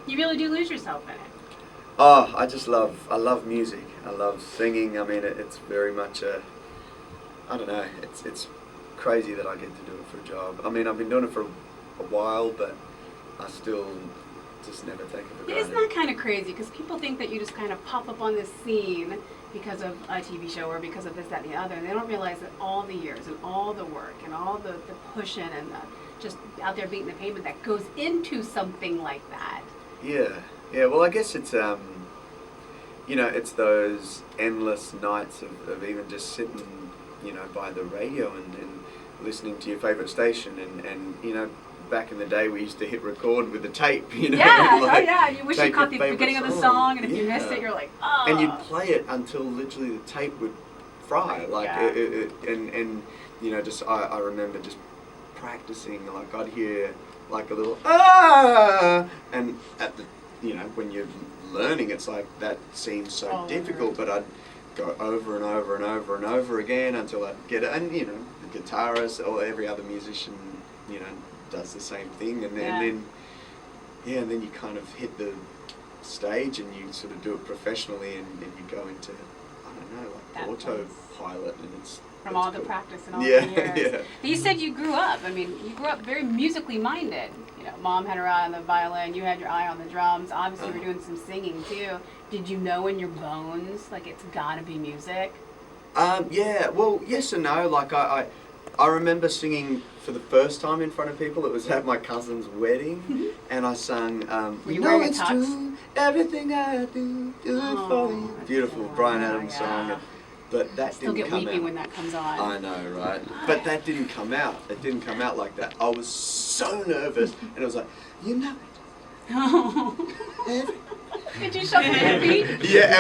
You really do lose yourself in it. Oh, I love music. I love singing. I mean, it's very much I don't know, it's crazy that I get to do it for a job. I mean, I've been doing it for a while, but I still just never take it for granted. Isn't that kind of crazy? Because people think that you just kind of pop up on this scene because of a TV show or because of this, that, and the other, and they don't realize that all the years and all the work and all the pushing and the just out there beating the pavement that goes into something like that. Yeah. Well, I guess it's it's those endless nights of even just sitting, by the radio and listening to your favorite station and back in the day we used to hit record with the tape, Yeah, like, you wish you caught the beginning of the song, and if you missed it, you're like, oh. And you'd play it until literally the tape would fry, like, just I remember just practicing, like I'd hear like a little and at the when you're learning, it's like that seems so difficult, but I'd go over and over and over and over again until I'd get it, and the guitarist or every other musician does the same thing, and then you kind of hit the stage and you sort of do it professionally, and you go into, I don't know, like that autopilot, and it's from all the practice and all the years. Yeah. But you said you grew up very musically minded. Mom had her eye on the violin, you had your eye on the drums. Obviously, you were doing some singing too. Did you know in your bones, like, it's gotta be music? Yeah, well, yes and no. Like, I remember singing for the first time in front of people. It was at my cousin's wedding, and I sang, Were you wearing a tux? True, everything I do it for you. Beautiful Bryan Adams song. But that still didn't come out. Still get weepy when that comes on. I know, right? But that didn't come out. It didn't come out like that. I was so nervous, and it was like, Did you shuffle your feet? Yeah,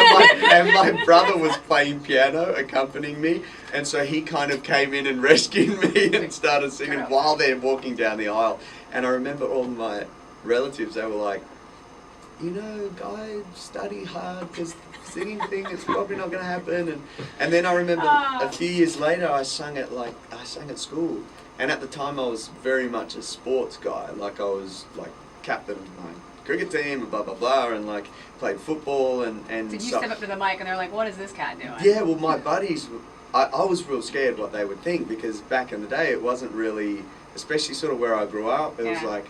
and my brother was playing piano, accompanying me, and so he kind of came in and rescued me and started singing while they're walking down the aisle. And I remember all my relatives, they were like, Guy, study hard, because singing thing is probably not going to happen. And then I remember a few years later, I sang at school, and at the time I was very much a sports guy. Like, I was like captain of my cricket team and blah blah blah, and like played football and Did you step up to the mic and they're like, what is this cat doing? Yeah, well, my buddies, I was real scared what they would think, because back in the day it wasn't really, especially sort of where I grew up, it was like,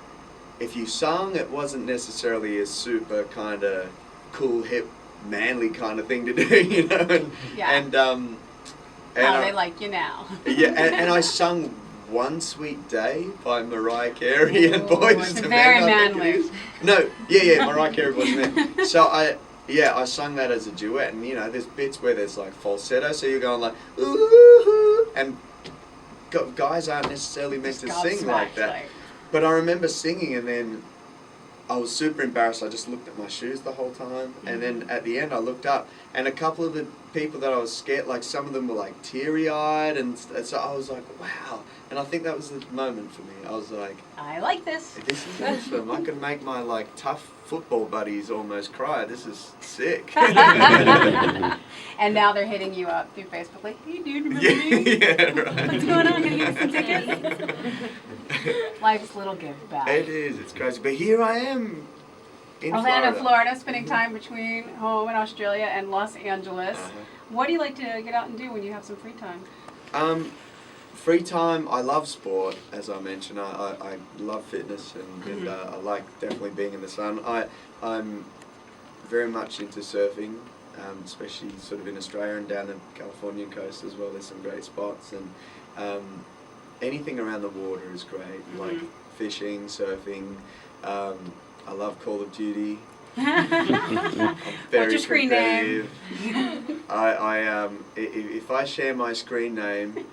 if you sung, it wasn't necessarily a super kind of cool, hip, manly kind of thing to do, and how they like you now. and I sung One Sweet Day by Mariah Carey and Boys to Men. Very manly. No, Mariah Carey wasn't there. So I sung that as a duet, and there's bits where there's like falsetto, so you're going like ooh, and guys aren't necessarily meant to sing like that. But I remember singing, and then I was super embarrassed. I just looked at my shoes the whole time, and then at the end I looked up, and a couple of the people that I was scared, like some of them were like teary-eyed, and so I was like, wow. And I think that was the moment for me. I was like, I like this. This is awesome. I can make my like tough football buddies almost cry. This is sick. And now they're hitting you up through Facebook like, hey dude, remember me? Yeah, right. What's going on? Can you get some tickets? Life's little give back. It is. It's crazy. But here I am in Orlando, Florida, spending time between home in Australia and Los Angeles. What do you like to get out and do when you have some free time? Free time, I love sport, as I mentioned. I love fitness, and I like definitely being in the sun. I'm very much into surfing, especially sort of in Australia and down the Californian coast as well. There's some great spots, and anything around the water is great, like fishing, surfing. I love Call of Duty. I'm very What's your screen name? If I share my screen name,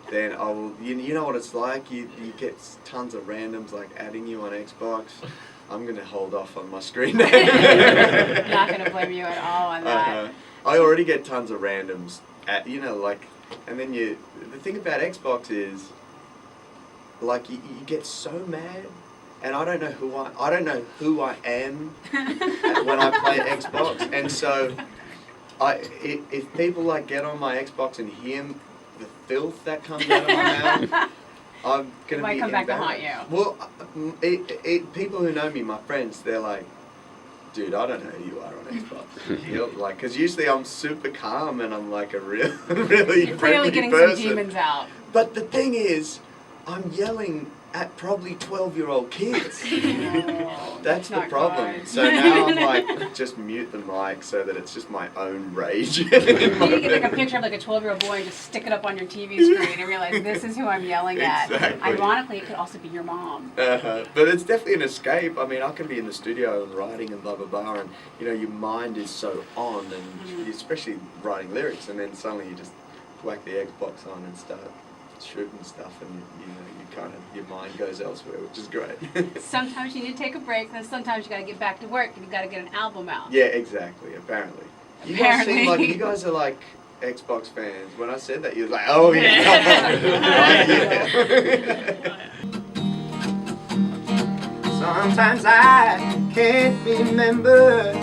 then I will. You know what it's like. You get tons of randoms like adding you on Xbox. I'm gonna hold off on my screen name. Not gonna blame you at all on that. I already get tons of randoms and then the thing about Xbox is, like, you get so mad. And I don't know who I am when I play Xbox, and so if people like get on my Xbox and hear the filth that comes out of my mouth, I'm gonna might be come back to haunt you. Well, people who know me, my friends, they're like, dude, I don't know who you are on Xbox. You're like, because usually I'm super calm and I'm like a real, really You're clearly friendly getting person. some demons out. But the thing is, I'm yelling at probably 12-year-old kids. No, That's the not problem. good. So now I'm like, just mute the mic so that it's just my own rage. You need to get like a picture of like a 12-year-old boy and just stick it up on your TV screen and realize this is who I'm yelling at. Exactly. Ironically, it could also be your mom. But it's definitely an escape. I mean, I can be in the studio and writing and blah, blah, blah, and, you know, your mind is so on, and especially writing lyrics, and then suddenly you just whack the Xbox on and start shooting stuff, and, you know, you kind of, your mind goes elsewhere, which is great. Sometimes you need to take a break, and then sometimes you got to get back to work, and you got to get an album out. Yeah, exactly, apparently. You guys seem like, you guys are like Xbox fans. When I said that, you were like, oh yeah. Sometimes I can't remember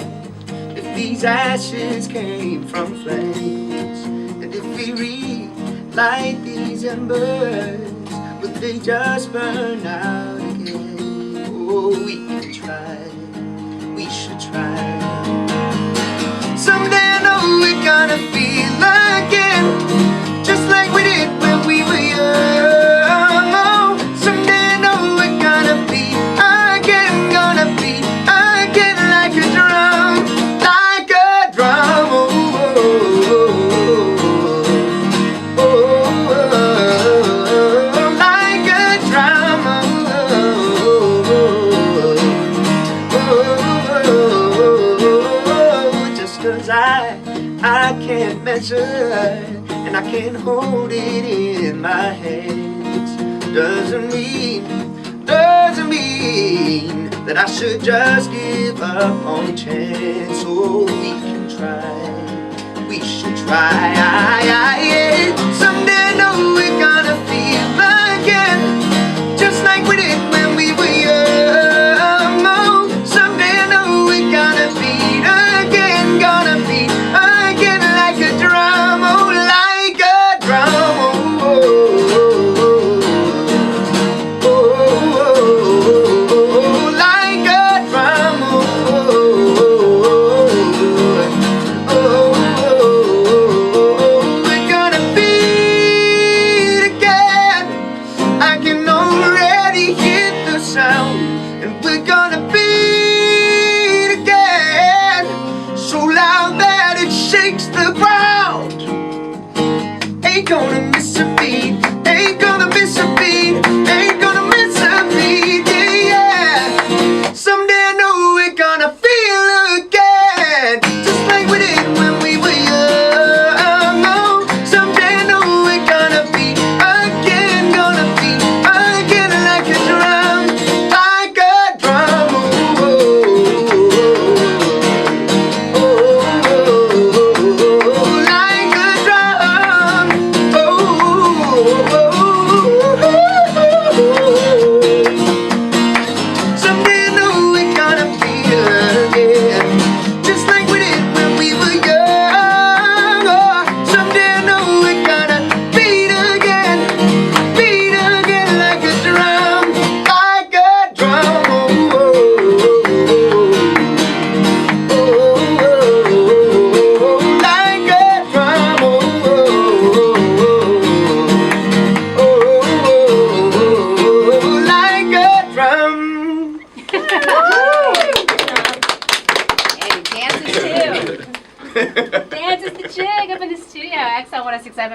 if these ashes came from flames, and if we relight these embers, will they just burn out again? Oh, we can try, we should try. Someday I know we're gonna feel again, just like we did when we were young. Oh, someday I know we're gonna be again like a drum, like a drum. Oh, oh, oh, oh, like a drum. Oh, just 'cause I can't measure and I can't hold it in my hands doesn't mean that I should just give up on the chance. Oh, we can try, we should try. Yeah. Someday I know we're gonna feel again, just like we did when we were young. Oh, someday I know we're gonna beat again like a drum. Oh, like a drum.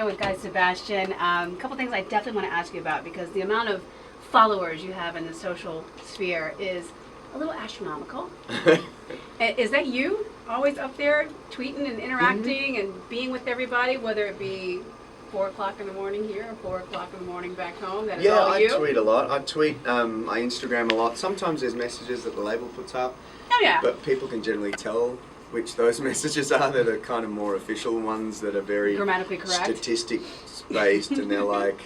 With Guy Sebastian. A couple things I definitely want to ask you about, because the amount of followers you have in the social sphere is a little astronomical. Is that you always up there tweeting and interacting and being with everybody, whether it be 4 o'clock in the morning here or 4 o'clock in the morning back home? That is all you? I tweet a lot. I tweet my Instagram a lot. Sometimes there's messages that the label puts up. Oh yeah. But people can generally tell which those messages are. They're the kind of more official ones that are very grammatically correct, statistics based, and they're like,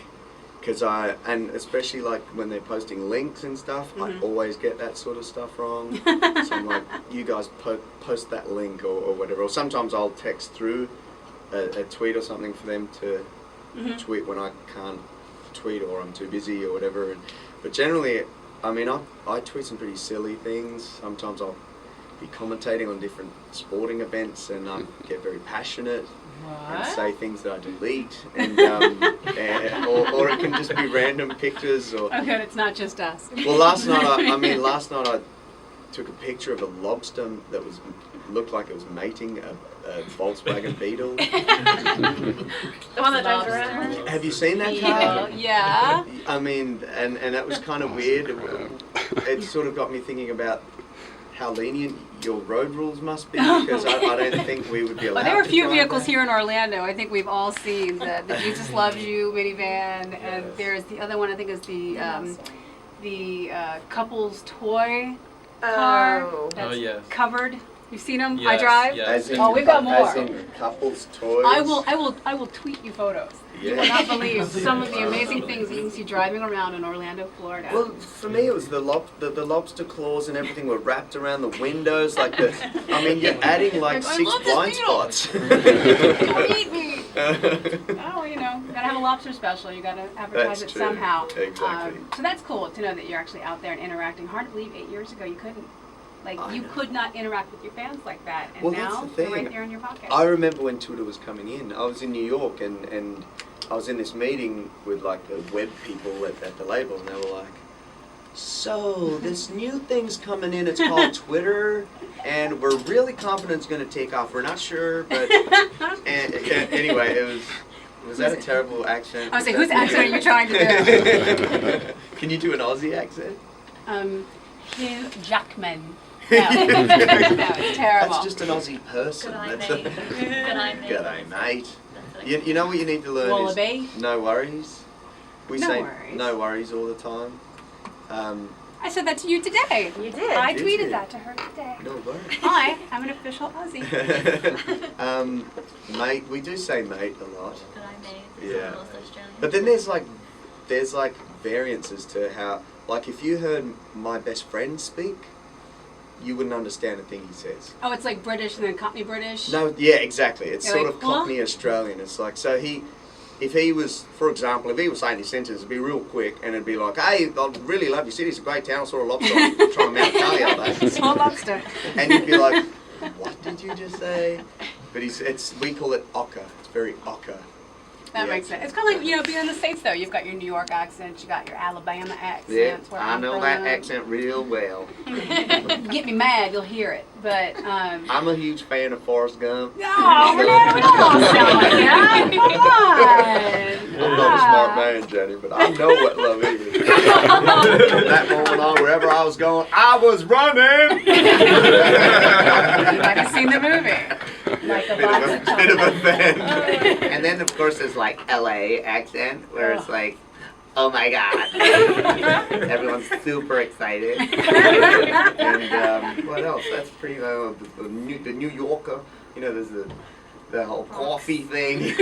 and especially like when they're posting links and stuff, I always get that sort of stuff wrong. So I'm like, you guys post that link or whatever. Or sometimes I'll text through a tweet or something for them to tweet when I can't tweet or I'm too busy or whatever. But generally, I mean, I tweet some pretty silly things. Sometimes I'll be commentating on different sporting events, and I get very passionate and say things that I delete, and or it can just be random pictures. Or Oh, good, it's not just us. well, last night I took a picture of a lobster that looked like it was mating a Volkswagen Beetle. The one that drives around? Have you seen that car? Yeah. I mean, and that was kind of weird. It sort of got me thinking about how lenient your road rules must be, because I don't think we would be allowed. Well, there are a few to drive vehicles that. here in Orlando. I think we've all seen the Jesus Loves You minivan, and there's the other one. I think is the couple's toy car that's covered. You've seen them? I drive. Yes. We've got more. As in couples toys. I will tweet you photos. You will Yeah. not believe some of the amazing things that you can see driving around in Orlando, Florida. Well, for me, it was the lobster claws and everything were wrapped around the windows. I mean, you're adding like I 6 love this blind beetle. spots. Don't eat me. Oh, you gotta have a lobster special. You gotta advertise That's it true. somehow. Exactly. So that's cool to know that you're actually out there and interacting. Hard to believe 8 years ago you couldn't. You could not interact with your fans like that, and Well, that's now the thing. they're right there in your pocket. I remember when Twitter was coming in. I was in New York, and I was in this meeting with like the web people at the label, and they were like, "So this new thing's coming in. It's called Twitter, and we're really confident it's going to take off. We're not sure, but anyway, it was." Was that a terrible accent? I was saying, whose accent are you trying to do? Can you do an Aussie accent? Hugh Jackman. No, it's terrible. That's just an Aussie person. Good eye, That's mate. Good eye, mate. Good eye, mate. That's You know what you need to learn Wallaby? is no worries. We No say worries. no worries all the time. I said that to you today. You did. I Did tweeted you? that to her today. No worries. Hi, I'm an official Aussie. Mate, we do say mate a lot. Good eye, mate. Yeah. Most Australian. But then there's like variances to how, like if you heard my best friend speak, you wouldn't understand a thing he says. Oh, it's like British and then Cockney British? No, yeah, exactly. It's You're sort like, of huh? Cockney Australian. It's like, so if he was, for example, if he was saying his sentence, it'd be real quick, and it'd be like, "Hey, I really love your city. It's a great town. I saw a lobster trying to Mount Cali the other day." Small lobster. And you'd be like, "What did you just say?" But we call it ochre. It's very ochre. That Yeah. makes sense. It's kind of like, being in the States, though. You've got your New York accent, you got your Alabama accent. Yeah, where I I'm know from. that accent real well. You get me mad, you'll hear it. But, I'm a huge fan of Forrest Gump. no, we don't sound like that. Come on. I'm not a smart man, Jenny, but I know what love is. From that moment on, wherever I was going, I was running. You might have seen the movie. Like a box of Bit of a chocolate. fan. And then of course there's like LA accent where it's like, oh my god. Everyone's super excited. And what else? That's pretty, the New Yorker, there's the whole coffee thing.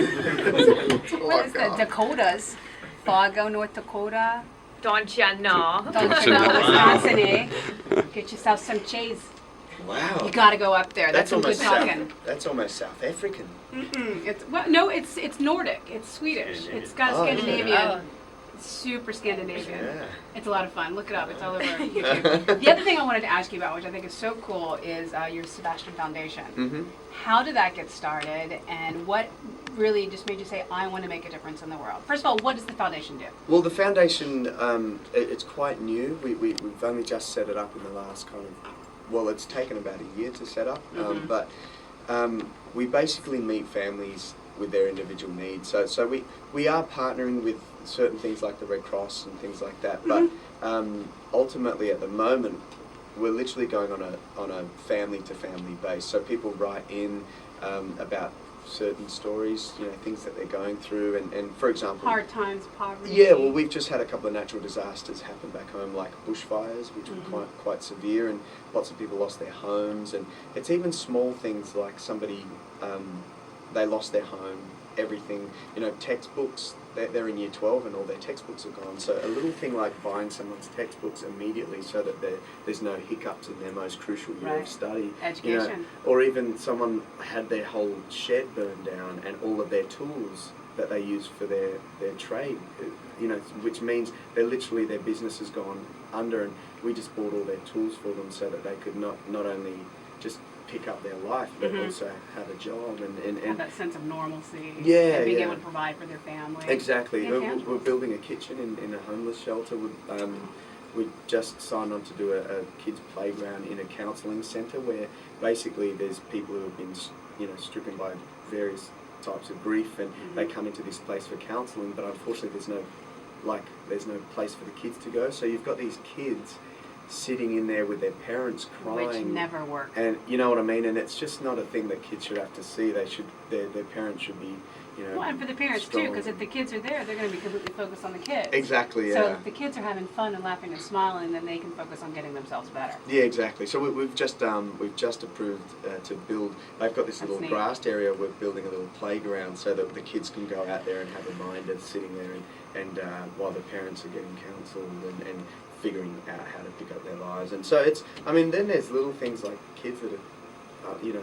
What is the Dakotas? Fargo, North Dakota. Don't ya know? Don't you know, Wisconsin, eh? Get yourself some cheese. Wow. You gotta go up there. That's some good almost talking. That's almost South African. It's Nordic. It's Swedish. It's got Oh, Scandinavian. yeah. It's super Scandinavian. Yeah. It's a lot of fun. Look it up. It's all over YouTube. The other thing I wanted to ask you about, which I think is so cool, is your Sebastian Foundation. Mm-hmm. How did that get started, and what really just made you say, I want to make a difference in the world? First of all, what does the foundation do? Well, the foundation, it's quite new. We've only just set it up in the last it's taken about a year to set up, but we basically meet families with their individual needs. So we are partnering with certain things like the Red Cross and things like that, but ultimately at the moment we're literally going on a family to family base. So people write in about certain stories, things that they're going through, and for example, Hard times, poverty. yeah, well, we've just had a couple of natural disasters happen back home, like bushfires, which were quite severe, and lots of people lost their homes, and it's even small things like somebody, they lost their home, everything, textbooks, they're in year 12 and all their textbooks are gone, so a little thing like buying someone's textbooks immediately so that there's no hiccups in their most crucial year Right. of study. Education. Or even someone had their whole shed burned down and all of their tools that they use for their trade, which means their business has gone under, and we just bought all their tools for them so that they could not only just pick up their life, but Mhm. also have a job and Have that sense of normalcy. Yeah, And being yeah. able to provide for their family. Exactly. The We're intangibles. building a kitchen in a homeless shelter. We just signed on to do a kids playground in a counselling centre where basically there's people who have been stricken by various types of grief, and they come into this place for counselling, but unfortunately there's no place for the kids to go. So you've got these kids sitting in there with their parents crying. Which never works. And you know what I mean? And it's just not a thing that kids should have to see. Their parents should be, Well, and for the parents too, strong. because if the kids are there, they're going to be completely focused on the kids. Exactly, So yeah. if the kids are having fun and laughing and smiling, then they can focus on getting themselves better. Yeah, exactly. So we've just approved to build. They've got this That's little neat. grassed area. We're building a little playground so that the kids can go out there and have a minder sitting there, and while the parents are getting counselled and figuring out how to pick up their lives. And so then there's little things like kids that are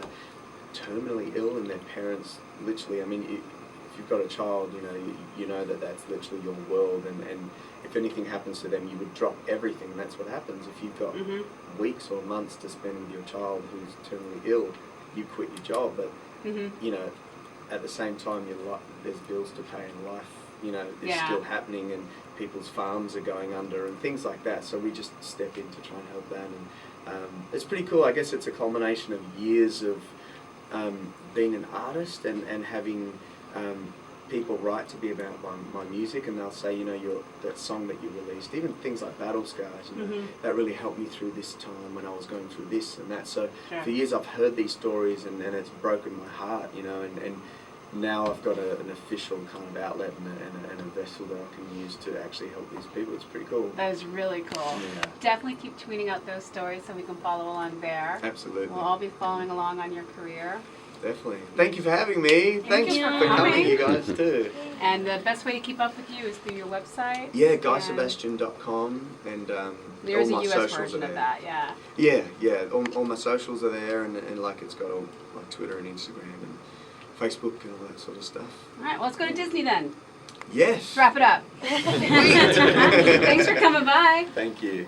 terminally ill and their parents literally. If you've got a child, you know that that's literally your world, and if anything happens to them, you would drop everything. And that's what happens if you've got weeks or months to spend with your child who's terminally ill. You quit your job, but at the same time, there's bills to pay in life. Is still happening, and people's farms are going under and things like that. So we just step in to try and help that, and it's pretty cool. I guess it's a culmination of years of being an artist and having people write to me about my music, and they'll say, that song that you released, even things like Battle Scars, that really helped me through this time when I was going through this and that. So for years I've heard these stories, and it's broken my heart, and now I've got an official kind of outlet and a vessel that I can use to actually help these people. It's pretty cool. That is really cool. Yeah. Definitely keep tweeting out those stories so we can follow along there. Absolutely. We'll all be following along on your career. Definitely. Thank you for having me. Thanks you for for coming, coming. you guys, too. And the best way to keep up with you is through your website. Yeah, GuySebastian.com, and There's all a my US socials version are of there. that, yeah. Yeah. All my socials are there, and it's got all my Twitter and Instagram and Facebook and all that sort of stuff. All right, well, let's go to Disney then. Yes. Let's wrap it up. Thanks for coming by. Thank you.